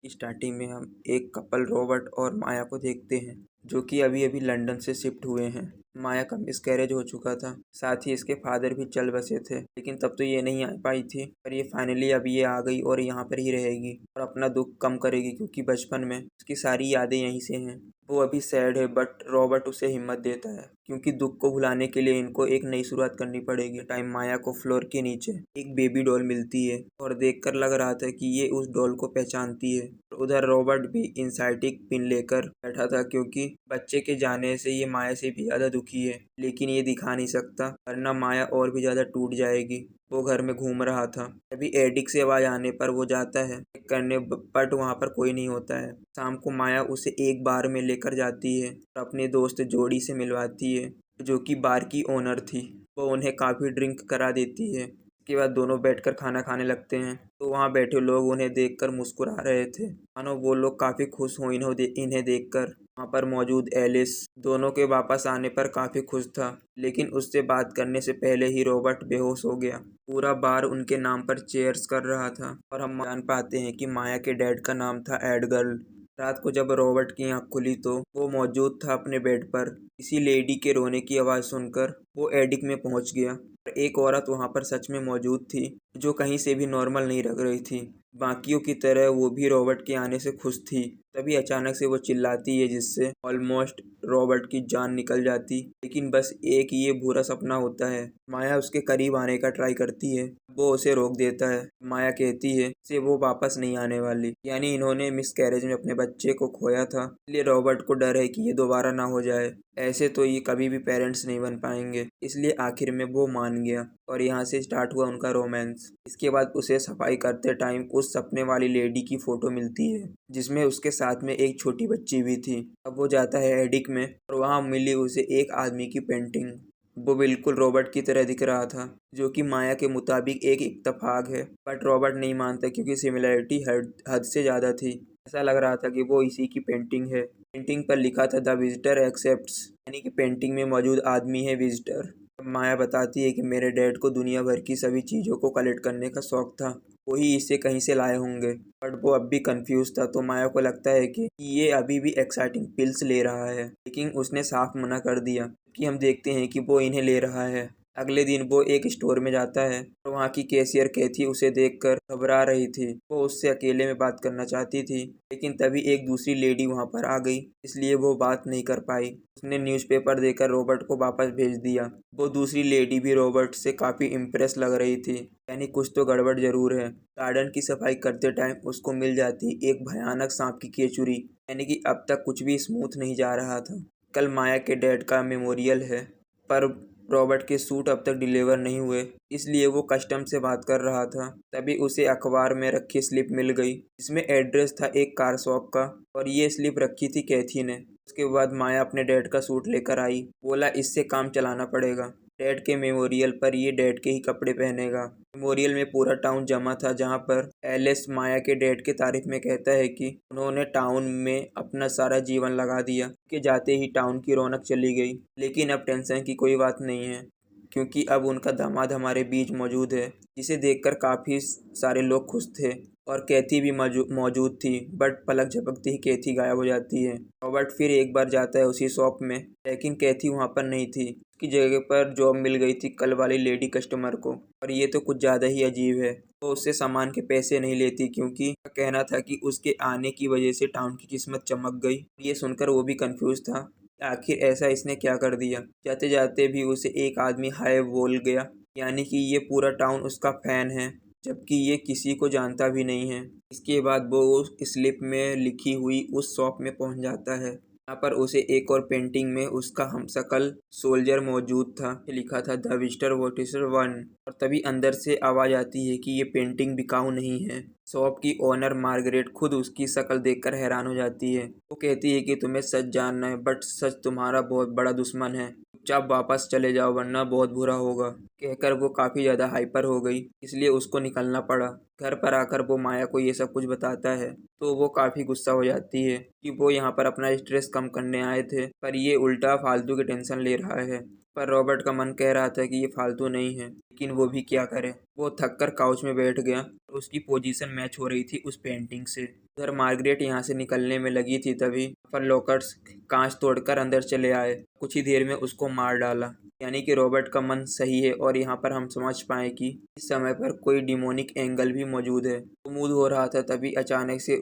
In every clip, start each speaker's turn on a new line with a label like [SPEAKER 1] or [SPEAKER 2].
[SPEAKER 1] Starting में हम एक कपल रॉबर्ट और माया को देखते हैं जो कि अभी अभी लंदन से शिफ्ट हुए हैं। माया का मिसकैरेज हो चुका था, साथ ही इसके फादर भी चल बसे थे, लेकिन तब तो ये नहीं आ पाई थी। पर ये फाइनली अभी ये आ गई और यहाँ पर ही रहेगी और अपना दुख कम करेगी, क्योंकि बचपन में उसकी सारी यादें यहीं से हैं। वो अभी सैड है, बट रॉबर्ट उसे हिम्मत देता है, क्योंकि दुख को भुलाने के लिए इनको एक नई शुरुआत करनी पड़ेगी। टाइम माया को फ्लोर के नीचे एक बेबी डॉल मिलती है और देखकर लग रहा था कि ये उस डॉल को पहचानती है। उधर रॉबर्ट भी इंसाइटिक पिन लेकर बैठा था, क्योंकि बच्चे के जाने से ये माया से भी ज्यादा दुखी है, लेकिन ये दिखा नहीं सकता वरना माया और भी ज्यादा टूट जाएगी। वो घर में घूम रहा था, तभी एडिक से आवाज आने पर वो जाता है चेक करने, बट वहाँ पर कोई नहीं होता है। शाम को माया उसे एक बार में लेकर जाती है और अपने दोस्त जोड़ी से मिलवाती है, जो कि बार की ओनर थी। वो उन्हें काफी ड्रिंक करा देती है। के बाद दोनों बैठकर खाना खाने लगते हैं, तो वहाँ बैठे लोग उन्हें देखकर मुस्कुरा रहे थे, मानो वो लोग काफी खुश हों इन्हें देखकर। वहाँ पर मौजूद एलिस दोनों के वापस आने पर काफी खुश था, लेकिन उससे बात करने से पहले ही रॉबर्ट बेहोश हो गया। पूरा बार उनके नाम पर चेयर्स कर रहा था और हम जान पाते हैं कि माया के डैड का नाम था एडगर्ल। रात को जब रॉबर्ट की आंख खुली तो वो मौजूद था अपने बेड पर। किसी लेडी के रोने की आवाज़ सुनकर वो एडिक में पहुंच गया। एक औरत वहां पर सच में मौजूद थी, जो कहीं से भी नॉर्मल नहीं लग रही थी। बाकियों की तरह वो भी रॉबर्ट के आने से खुश थी। तभी अचानक से वो चिल्लाती है, जिससे ऑलमोस्ट रॉबर्ट की जान निकल जाती। लेकिन बस एक ये बुरा सपना होता है। माया उसके करीब आने का ट्राई करती है, वो उसे रोक देता है। माया कहती है से वो वापस नहीं आने वाली, यानी इन्होंने मिसकैरेज में अपने बच्चे को खोया था, इसलिए रॉबर्ट को डर है कि ये दोबारा ना हो जाए। ऐसे तो ये कभी भी पेरेंट्स नहीं बन पाएंगे, इसलिए आखिर में वो मान गया और यहाँ से स्टार्ट हुआ उनका रोमांस। इसके बाद उसे सफाई करते टाइम उस सपने वाली लेडी की फोटो मिलती है, जिसमें उसके साथ में एक छोटी बच्ची भी थी। अब वो जाता है एडिक में और वहाँ मिली उसे एक आदमी की पेंटिंग। वो बिल्कुल रॉबर्ट की तरह दिख रहा था, जो कि माया के मुताबिक एक इत्तेफाक है, बट रॉबर्ट नहीं मानता, क्योंकि सिमिलरिटी हद से ज़्यादा थी। ऐसा लग रहा था कि वो इसी की पेंटिंग है। पेंटिंग पर लिखा था द विजिटर एक्सेप्ट्स, यानी कि पेंटिंग में मौजूद आदमी है विजिटर। माया बताती है कि मेरे डैड को दुनिया भर की सभी चीज़ों को कलेक्ट करने का शौक था, वही इसे कहीं से लाए होंगे। बट वो अब भी कंफ्यूज था, तो माया को लगता है कि ये अभी भी एक्साइटिंग पिल्स ले रहा है, लेकिन उसने साफ मना कर दिया कि हम देखते हैं कि वो इन्हें ले रहा है। अगले दिन वो एक स्टोर में जाता है और वहाँ की कैशियर कैथी उसे देखकर घबरा रही थी। वो उससे अकेले में बात करना चाहती थी, लेकिन तभी एक दूसरी लेडी वहाँ पर आ गई, इसलिए वो बात नहीं कर पाई। उसने न्यूज़पेपर देकर रॉबर्ट को वापस भेज दिया। वो दूसरी लेडी भी रॉबर्ट से काफ़ी इम्प्रेस लग रही थी, यानी कुछ तो गड़बड़ जरूर है। गार्डन की सफाई करते टाइम उसको मिल जाती एक भयानक सांप की केचुरी, यानी कि अब तक कुछ भी स्मूथ नहीं जा रहा था। कल माया के डैड का मेमोरियल है, पर रॉबर्ट के सूट अब तक डिलीवर नहीं हुए, इसलिए वो कस्टम से बात कर रहा था। तभी उसे अखबार में रखी स्लिप मिल गई, जिसमें एड्रेस था एक कार शॉप का, और ये स्लिप रखी थी कैथी ने। उसके बाद माया अपने डैड का सूट लेकर आई, बोला इससे काम चलाना पड़ेगा। डैड के मेमोरियल पर ये डैड के ही कपड़े पहनेगा। मेमोरियल में पूरा टाउन जमा था, जहाँ पर एलिस माया के डैड के तारीफ में कहता है कि उन्होंने टाउन में अपना सारा जीवन लगा दिया, कि जाते ही टाउन की रौनक चली गई। लेकिन अब टेंशन की कोई बात नहीं है, क्योंकि अब उनका दामाद हमारे बीच मौजूद है, जिसे देखकर काफ़ी सारे लोग खुश थे। और कैथी भी मौजूद थी, बट पलक झपकते ही कैथी गायब हो जाती है। रॉबर्ट फिर एक बार जाता है उसी शॉप में, लेकिन कैथी वहाँ पर नहीं थी। उसकी जगह पर जॉब मिल गई थी कल वाली लेडी कस्टमर को। और ये तो कुछ ज़्यादा ही अजीब है। वो उससे सामान के पैसे नहीं लेती, क्योंकि उसका कहना था कि उसके आने की वजह से टाउन की किस्मत चमक गई। ये सुनकर वो भी कंफ्यूज था, आखिर ऐसा इसने क्या कर दिया। जाते जाते भी उसे एक आदमी हाय बोल गया, यानी कि ये पूरा टाउन उसका फैन है, जबकि ये किसी को जानता भी नहीं है। इसके बाद वो उस स्लिप में लिखी हुई उस शॉप में पहुंच जाता है। यहाँ पर उसे एक और पेंटिंग में उसका हमशक्ल सोल्जर मौजूद था, लिखा था द विजिटर वॉटिसर 1। और तभी अंदर से आवाज आती है कि ये पेंटिंग बिकाऊ नहीं है। शॉप की ओनर मार्गरेट खुद उसकी शक्ल देखकर हैरान हो जाती है। वो कहती है कि तुम्हें सच जानना है, बट सच तुम्हारा बहुत बड़ा दुश्मन है। चुपचाप वापस चले जाओ, वरना बहुत बुरा होगा। कहकर वो काफ़ी ज़्यादा हाइपर हो गई, इसलिए उसको निकलना पड़ा। घर पर आकर वो माया को ये सब कुछ बताता है, तो वो काफ़ी गुस्सा हो जाती है कि वो यहाँ पर अपना स्ट्रेस कम करने आए थे, पर ये उल्टा फालतू की टेंशन ले रहा है। पर रॉबर्ट का मन कह रहा था कि ये फालतू नहीं है, लेकिन वो भी क्या करे। वो थक कर काउच में बैठ गया। उसकी पोजीशन मैच हो रही थी उस पेंटिंग से। उधर मार्गरेट यहाँ से निकलने में लगी थी, तभी पर लॉकर्स कांच तोड़कर अंदर चले आए। कुछ ही देर में उसको मार डाला। यानी कि रॉबर्ट का मन सही है और यहाँ पर हम समझ पाए कि इस समय पर कोई डिमोनिक एंगल भी मौजूद है। वो मूड हो रहा था, तभी अचानक से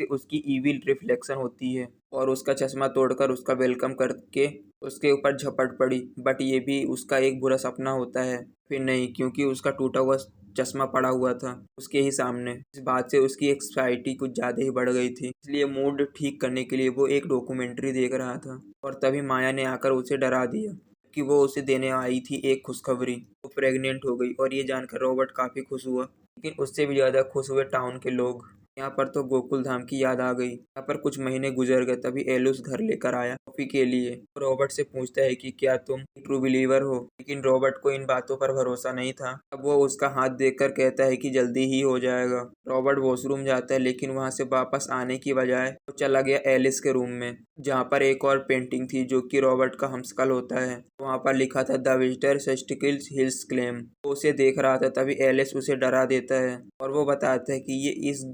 [SPEAKER 1] उसकी ईविल रिफ्लेक्शन होती है और उसका चश्मा तोड़कर उसका वेलकम करके उसके ऊपर झपट पड़ी। बट ये भी उसका एक बुरा सपना होता है। फिर नहीं, क्योंकि उसका टूटा हुआ चश्मा पड़ा हुआ था उसके ही सामने। इस बात से उसकी एक्साइटी कुछ ज़्यादा ही बढ़ गई थी, इसलिए मूड ठीक करने के लिए वो एक डॉक्यूमेंट्री देख रहा था और तभी माया ने आकर उसे डरा दिया कि वो उसे देने आई थी एक खुशखबरी। वो प्रेग्नेंट हो गई और ये जानकर रॉबर्ट काफ़ी खुश हुआ, लेकिन उससे भी ज़्यादा खुश हुए टाउन के लोग। यहाँ पर तो गोकुल धाम की याद आ गई। यहाँ पर कुछ महीने गुजर गए, तभी एलुस घर लेकर आया कॉफी के लिए। रॉबर्ट से पूछता है कि क्या तुम ट्रू बिलीवर हो, लेकिन रॉबर्ट को इन बातों पर भरोसा नहीं था। अब वो उसका हाथ देखकर कहता है कि जल्दी ही हो जाएगा। रॉबर्ट वॉशरूम जाता है, लेकिन वहाँ से वापस आने की बजाय वो चला गया एलिस के रूम में, जहाँ पर एक और पेंटिंग थी जो कि रॉबर्ट का हमशक्ल होता है। वहाँ पर लिखा था द विजिटर सेस्टिकल्स हिल्स क्लेम। वो उसे देख रहा था, तभी एलिस उसे डरा देता है और वो बताता है कि ये इस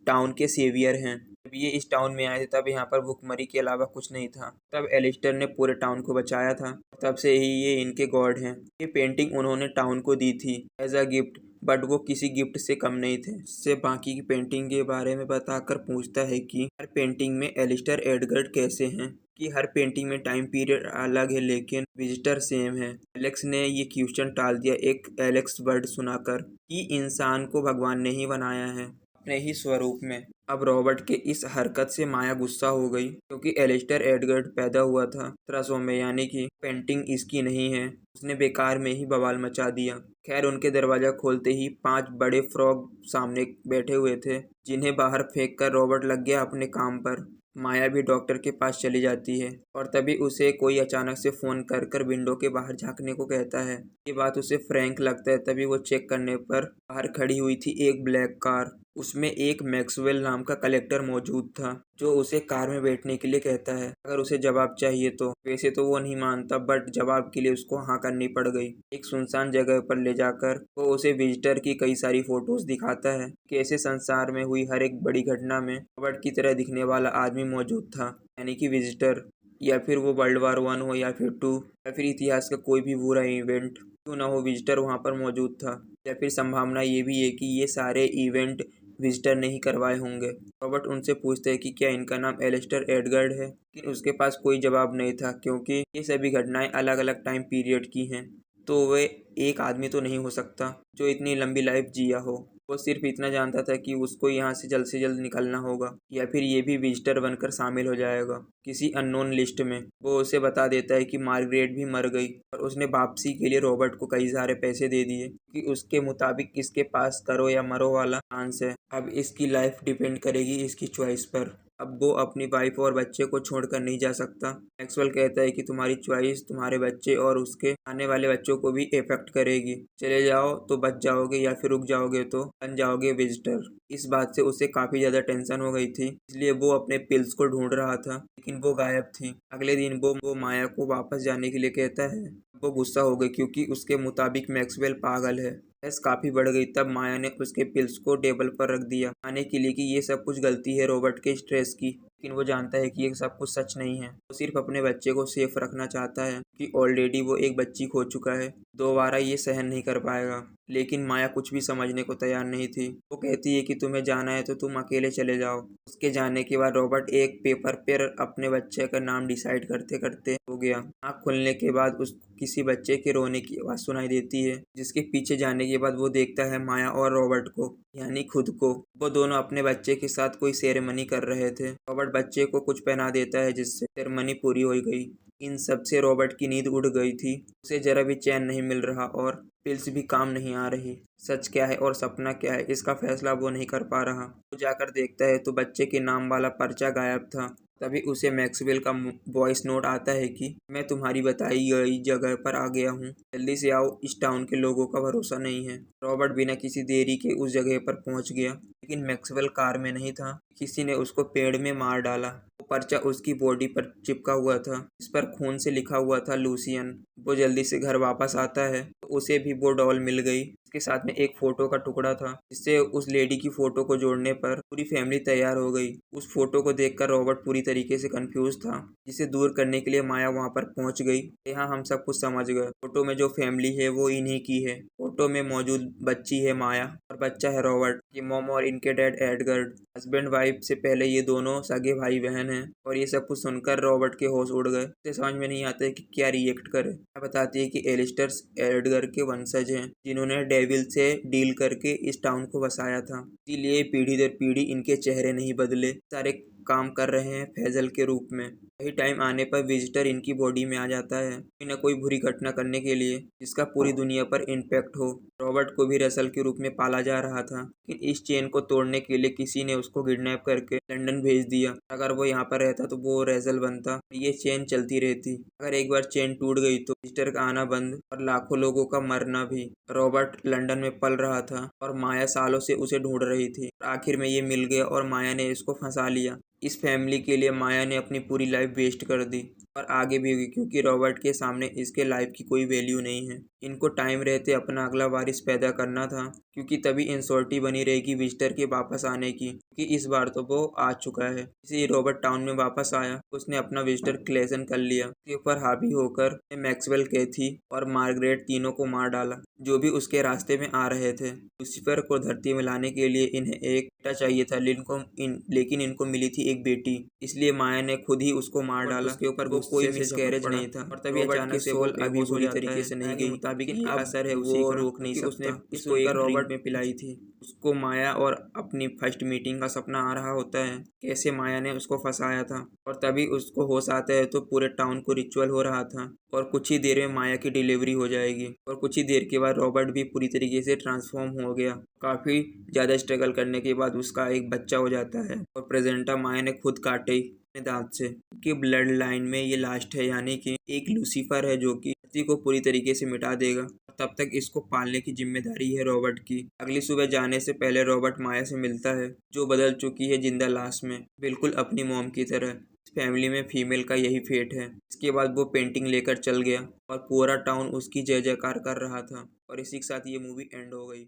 [SPEAKER 1] टाउन के सेवियर हैं। जब ये इस टाउन में आए थे तब यहाँ पर भुखमरी के अलावा कुछ नहीं था। तब एलिस्टर ने पूरे टाउन को बचाया था। तब से ही ये इनके गॉड हैं। ये पेंटिंग उन्होंने टाउन को दी थी एज अ गिफ्ट, बट वो किसी गिफ्ट से कम नहीं थे। इससे बाकी की पेंटिंग के बारे में बताकर पूछता है कि हर पेंटिंग में एलिस्टर एडगर्ड कैसे हैं, कि हर पेंटिंग में टाइम पीरियड अलग है लेकिन विजिटर सेम है। एलेक्स ने ये क्वेश्चन टाल दिया एक एलेक्स वर्ड सुनाकर कि इंसान को भगवान ने ही बनाया है अपने ही स्वरूप में। अब रॉबर्ट के इस हरकत से माया गुस्सा हो गई, क्योंकि एलिस्टर एडगर्ड पैदा हुआ था 1700 में, यानी कि पेंटिंग इसकी नहीं है। उसने बेकार में ही बवाल मचा दिया। खैर, उनके दरवाजा खोलते ही 5 बड़े फ्रॉग सामने बैठे हुए थे, जिन्हें बाहर फेंक कर रॉबर्ट लग गया अपने काम पर। माया भी डॉक्टर के पास चली जाती है और तभी उसे कोई अचानक से फ़ोन कर कर विंडो के बाहर झांकने को कहता है। ये बात उसे फ्रैंक लगता है। तभी वो चेक करने पर बाहर खड़ी हुई थी एक ब्लैक कार। उसमें एक मैक्सवेल नाम का कलेक्टर मौजूद था, जो उसे कार में बैठने के लिए कहता है अगर उसे जवाब चाहिए तो। वैसे तो वो नहीं मानता, बट जवाब के लिए उसको हाँ करनी पड़ गई। एक सुनसान जगह पर ले जाकर वो उसे विजिटर की कई सारी फोटोज दिखाता है। कैसे संसार में हुई हर एक बड़ी घटना में रॉबर्ट की तरह दिखने वाला आदमी मौजूद था, यानी कि विजिटर। या फिर वो वर्ल्ड वार 1 हो या फिर 2 या फिर इतिहास का कोई भी बुरा इवेंट क्यों ना हो, विजिटर वहाँ पर मौजूद था। या फिर संभावना ये भी है कि ये सारे इवेंट विजिटर ने ही करवाए होंगे। रॉबर्ट उनसे पूछते हैं कि क्या इनका नाम एलिस्टर एडगर्ड है, लेकिन उसके पास कोई जवाब नहीं था, क्योंकि ये सभी घटनाएं अलग अलग टाइम पीरियड की हैं। तो वे एक आदमी तो नहीं हो सकता जो इतनी लंबी लाइफ जिया हो। वो सिर्फ इतना जानता था कि उसको यहाँ से जल्द निकलना होगा, या फिर ये भी विजिटर बनकर शामिल हो जाएगा किसी अननोन लिस्ट में। वो उसे बता देता है कि मार्गरेट भी मर गई और उसने वापसी के लिए रॉबर्ट को कई सारे पैसे दे दिए, कि उसके मुताबिक इसके पास करो या मरो वाला चांस है। अब इसकी लाइफ डिपेंड करेगी इसकी चॉइस पर। अब वो अपनी वाइफ और बच्चे को छोड़कर नहीं जा सकता। मैक्सवेल कहता है कि तुम्हारी चॉइस तुम्हारे बच्चे और उसके आने वाले बच्चों को भी इफेक्ट करेगी। चले जाओ तो बच जाओगे, या फिर रुक जाओगे तो बन जाओगे विजिटर। इस बात से उसे काफ़ी ज़्यादा टेंशन हो गई थी, इसलिए वो अपने पिल्स को ढूंढ रहा था, लेकिन वो गायब थी। अगले दिन वो माया को वापस जाने के लिए कहता है। वो गुस्सा हो गई, क्योंकि उसके मुताबिक मैक्सवेल पागल है। बहस काफ़ी बढ़ गई। तब माया ने उसके पिल्स को टेबल पर रख दिया, आने के लिए कि ये सब कुछ गलती है रॉबर्ट के स्ट्रेस की। लेकिन वो जानता है कि ये सब कुछ सच नहीं है। वो सिर्फ अपने बच्चे को सेफ रखना चाहता है, कि ऑलरेडी वो एक बच्ची खो चुका है। दोबारा ये सहन नहीं कर पाएगा। लेकिन माया कुछ भी समझने को तैयार नहीं थी। वो कहती है कि तुम्हें जाना है तो तुम अकेले चले जाओ। उसके जाने के बाद रॉबर्ट एक पेपर पर अपने बच्चे का नाम डिसाइड करते करते हो गया। आँख खुलने के बाद उसको किसी बच्चे के रोने की आवाज़ सुनाई देती है, जिसके पीछे जाने के बाद वो देखता है माया और रॉबर्ट को, यानी खुद को। वो दोनों अपने बच्चे के साथ कोई सेरेमनी कर रहे थे। रॉबर्ट बच्चे को कुछ पहना देता है, जिससे सेरेमनी पूरी हो गई। इन सब से रॉबर्ट की नींद उड़ गई थी। उसे जरा भी चैन नहीं मिल रहा और पिल्स भी काम नहीं आ रही। सच क्या है और सपना क्या है, इसका फैसला वो नहीं कर पा रहा। वो जाकर देखता है तो बच्चे के नाम वाला पर्चा गायब था। तभी उसे मैक्सवेल का वॉइस नोट आता है कि मैं तुम्हारी बताई गई जगह पर आ गया हूँ, जल्दी से आओ, इस टाउन के लोगों का भरोसा नहीं है। रॉबर्ट बिना किसी देरी के उस जगह पर पहुंच गया, लेकिन मैक्सवेल कार में नहीं था। किसी ने उसको पेड़ में मार डाला। वो पर्चा उसकी बॉडी पर चिपका हुआ था, इस पर खून से लिखा हुआ था लूसियन। वो जल्दी से घर वापस आता है तो उसे भी वो डॉल मिल गई इसके साथ में एक फोटो का टुकड़ा था, जिससे उस लेडी की फोटो को जोड़ने पर पूरी फैमिली तैयार हो गई। उस फोटो को देखकर रॉबर्ट पूरी तरीके से कंफ्यूज था, जिसे दूर करने के लिए माया वहां पर पहुंच गई। यहाँ हम सब कुछ समझ गए। फोटो में जो फैमिली है वो इन्हीं की है। फोटो में मौजूद बच्ची है माया और बच्चा है रॉबर्ट की मॉम और इनके डैड एडगर्ड। हस्बैंड वाइफ से पहले ये दोनों सगे भाई बहन हैं। और ये सब कुछ सुनकर रॉबर्ट के होश उड़ गए। उसे समझ में नहीं आता है कि क्या रिएक्ट करे। बताती है कि एलिस्टर एडगर के वंशज हैं, जिन्होंने डेविल से डील करके इस टाउन को बसाया था। इसीलिए पीढ़ी दर पीढ़ी इनके चेहरे नहीं बदले, सारे काम कर रहे हैं फैजल के रूप में। सही टाइम आने पर विजिटर इनकी बॉडी में आ जाता है, कोई न कोई बुरी घटना करने के लिए जिसका पूरी दुनिया पर इम्पैक्ट हो। रॉबर्ट को भी रसल के रूप में पाला जा रहा था, लेकिन इस चेन को तोड़ने के लिए किसी ने उसको किडनैप करके लंदन भेज दिया। अगर वो यहाँ पर रहता तो वो रेजल बनता, ये चेन चलती रहती। अगर एक बार चेन टूट गई तो विजिटर का आना बंद और लाखों लोगों का मरना भी। रॉबर्ट लंदन में पल रहा था और माया सालों से उसे ढूंढ रही थी। आखिर में ये मिल गया और माया ने इसको फंसा लिया। इस फैमिली के लिए माया ने अपनी पूरी लाइफ वेस्ट कर दी और आगे भी होगी, क्योंकि रॉबर्ट के सामने इसके लाइफ की कोई वैल्यू नहीं है। इनको टाइम रहते अपना अगला वारिस पैदा करना था, क्योंकि तभी इंश्योरिटी बनी रहेगी विजिटर के वापस आने की, क्योंकि इस बार तो वो आ चुका है। इसी रॉबर्ट टाउन में वापस आया, उसने अपना विजिटर क्लेसन कर लिया। उसके ऊपर हावी होकर मैक्सवेल, कैथी और मार्गरेट तीनों को मार डाला, जो भी उसके रास्ते में आ रहे थे। लूसीफर को धरती में लाने के लिए इन्हें एक बेटा चाहिए था, लेकिन इनको मिली थी एक बेटी, इसलिए माया ने खुद ही उसको मार डाला। उसके ऊपर वो कोई मिसकैरेज नहीं था और तभी अचानक से वो अभी बुरी तरीके से नहीं गई, मुताबिक ये असर है उसी का, रोक नहीं सकता। उसने उसको एक रॉबर्ट में पिलाई थी। उसको माया और अपनी फर्स्ट मीटिंग का सपना आ रहा होता है, कैसे माया ने उसको फंसाया था। और तभी उसको होश आता है तो पूरे टाउन को रिचुअल हो रहा था और कुछ ही देर में माया की डिलीवरी हो जाएगी। और कुछ ही देर के बाद रॉबर्ट भी पूरी तरीके से ट्रांसफॉर्म हो गया। काफ़ी ज़्यादा स्ट्रगल करने के बाद उसका एक बच्चा हो जाता है और प्रेजेंटा माया ने खुद काटे अपने दांत से, कि ब्लड लाइन में ये लास्ट है, यानी कि एक लूसीफर है जो कि धरती को पूरी तरीके से मिटा देगा। तब तक इसको पालने की जिम्मेदारी है रॉबर्ट की। अगली सुबह जाने से पहले रॉबर्ट माया से मिलता है, जो बदल चुकी है जिंदा लाश में, बिल्कुल अपनी मॉम की तरह। इस फैमिली में फीमेल का यही फेट है। इसके बाद वो पेंटिंग लेकर चल गया और पूरा टाउन उसकी जय जयकार कर रहा था। और इसी के साथ ये मूवी एंड हो गई।